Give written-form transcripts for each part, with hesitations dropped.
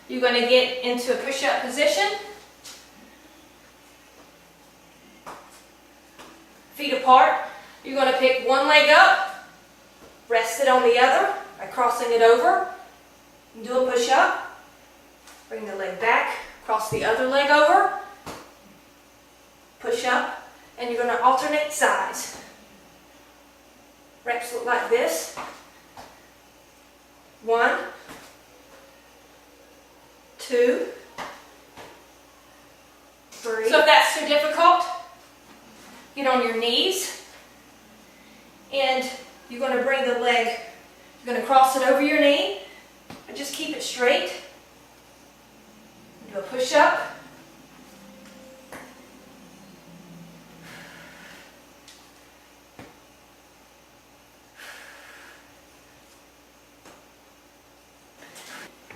You're going to get into a push-up position. Feet apart. You're going to pick one leg up, rest it on the other by crossing it over. Do a push-up. Bring the leg back, cross the other leg over, push up, and you're going to alternate sides. Reps look like this. 1, 2, 3. So if that's too difficult, get on your knees, and you're going to bring the leg, you're going to cross it over your knee, and just keep it straight. Do a push-up.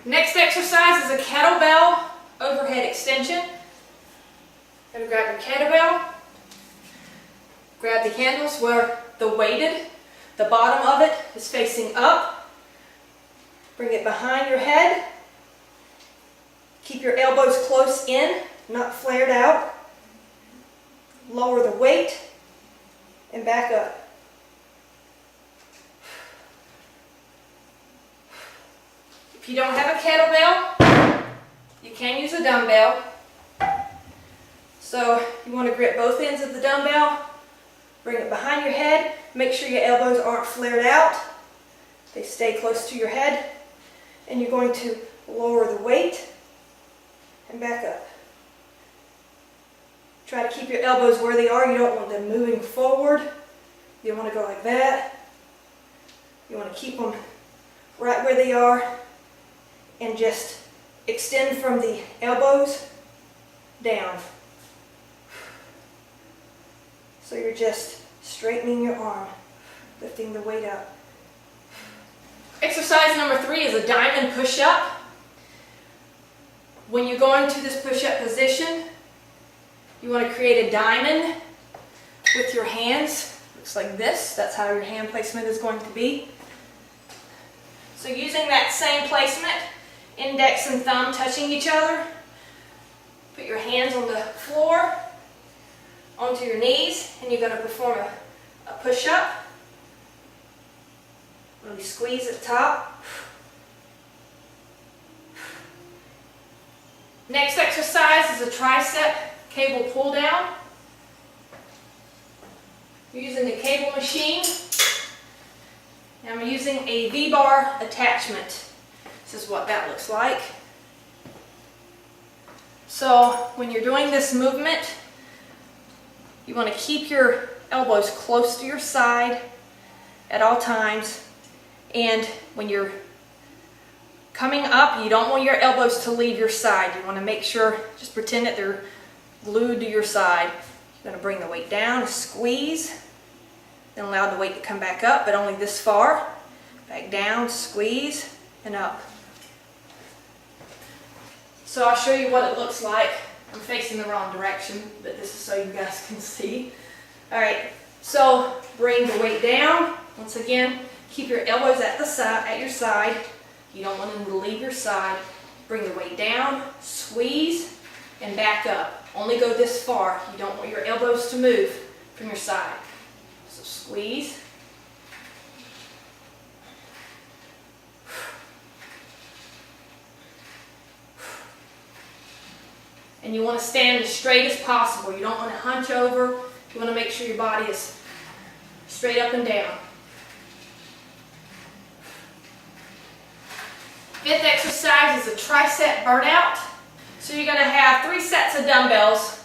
Next exercise is a kettlebell overhead extension. You're going to grab your kettlebell, grab the handles where the bottom of it is facing up. Bring it behind your head. Keep your elbows close in, not flared out. Lower the weight and back up. If you don't have a kettlebell, you can use a dumbbell. So you want to grip both ends of the dumbbell, bring it behind your head, make sure your elbows aren't flared out. They stay close to your head, and you're going to lower the weight and back up. Try to keep your elbows where they are. You don't want them moving forward. You don't want to go like that. You want to keep them right where they are and just extend from the elbows down. So you're just straightening your arm, lifting the weight up. Exercise number 3 is a diamond push-up. When you go into this push-up position, you want to create a diamond with your hands. Looks like this. That's how your hand placement is going to be. So using that same placement, index and thumb touching each other, put your hands on the floor, onto your knees, and you're going to perform a push-up. Really squeeze at the top. Next exercise is a tricep cable pull down. You're using the cable machine. And I'm using a V-bar attachment. This is what that looks like. So when you're doing this movement, you want to keep your elbows close to your side at all times. And when you're coming up, you don't want your elbows to leave your side. You want to make sure, just pretend that they're glued to your side. You're going to bring the weight down, squeeze, then allow the weight to come back up, but only this far. Back down, squeeze, and up. So I'll show you what it looks like. I'm facing the wrong direction, but this is so you guys can see. Alright, so bring the weight down. Once again, keep your elbows at your side. You don't want them to leave your side. Bring the weight down, squeeze, and back up. Only go this far. You don't want your elbows to move from your side. So squeeze. And you want to stand as straight as possible. You don't want to hunch over. You want to make sure your body is straight up and down. Fifth exercise is a tricep burnout. So you're going to have 3 sets of dumbbells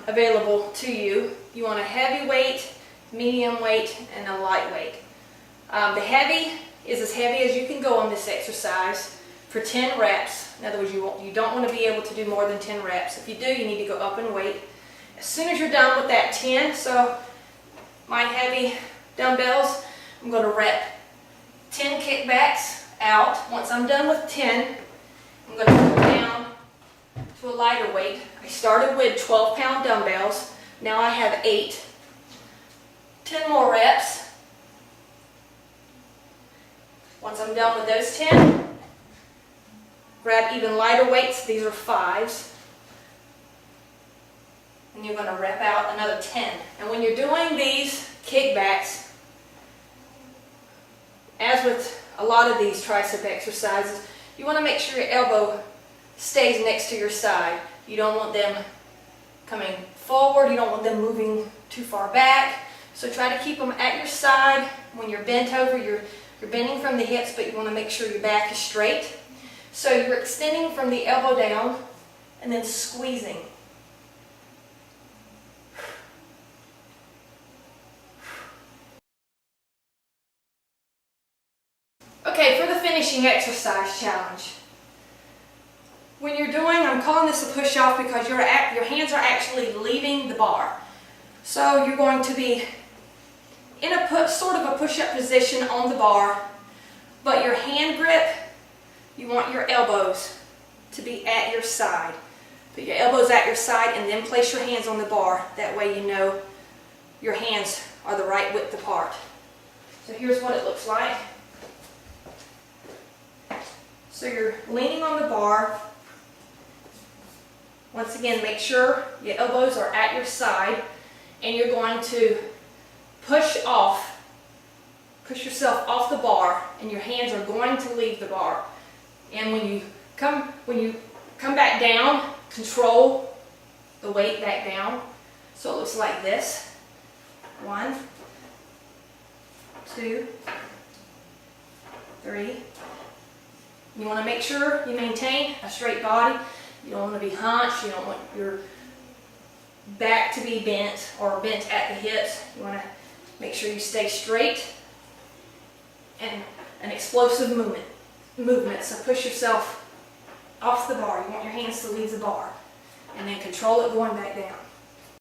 available to you. You want a heavy weight, medium weight, and a light weight. The heavy is as heavy as you can go on this exercise for 10 reps. In other words, you don't want to be able to do more than 10 reps. If you do, you need to go up in weight. As soon as you're done with that 10, so my heavy dumbbells, I'm going to rep 10 kickbacks out. Once I'm done with 10, I'm going to go down to a lighter weight. I started with 12-pound dumbbells. Now I have 8. 10 more reps. Once I'm done with those 10, grab even lighter weights. These are 5s. And you're going to rep out another 10. And when you're doing these kickbacks, as with a lot of these tricep exercises, you want to make sure your elbow stays next to your side. You don't want them coming forward. You don't want them moving too far back. So try to keep them at your side. When you're bent over, you're bending from the hips, but you want to make sure your back is straight. So you're extending from the elbow down and then squeezing. Okay, for the finishing exercise challenge. When you're doing, I'm calling this a push-off because your hands are actually leaving the bar. So you're going to be in a sort of a push-up position on the bar, but your hand grip, you want your elbows to be at your side. Put your elbows at your side and then place your hands on the bar. That way you know your hands are the right width apart. So here's what it looks like. So you're leaning on the bar. Once again, make sure your elbows are at your side, and you're going to push yourself off the bar, and your hands are going to leave the bar. And when you come back down, control the weight back down. So it looks like this. 1, 2, 3. You want to make sure you maintain a straight body. You don't want to be hunched. You don't want your back to be bent or bent at the hips. You want to make sure you stay straight and an explosive movement. So push yourself off the bar. You want your hands to leave the bar. And then control it going back down.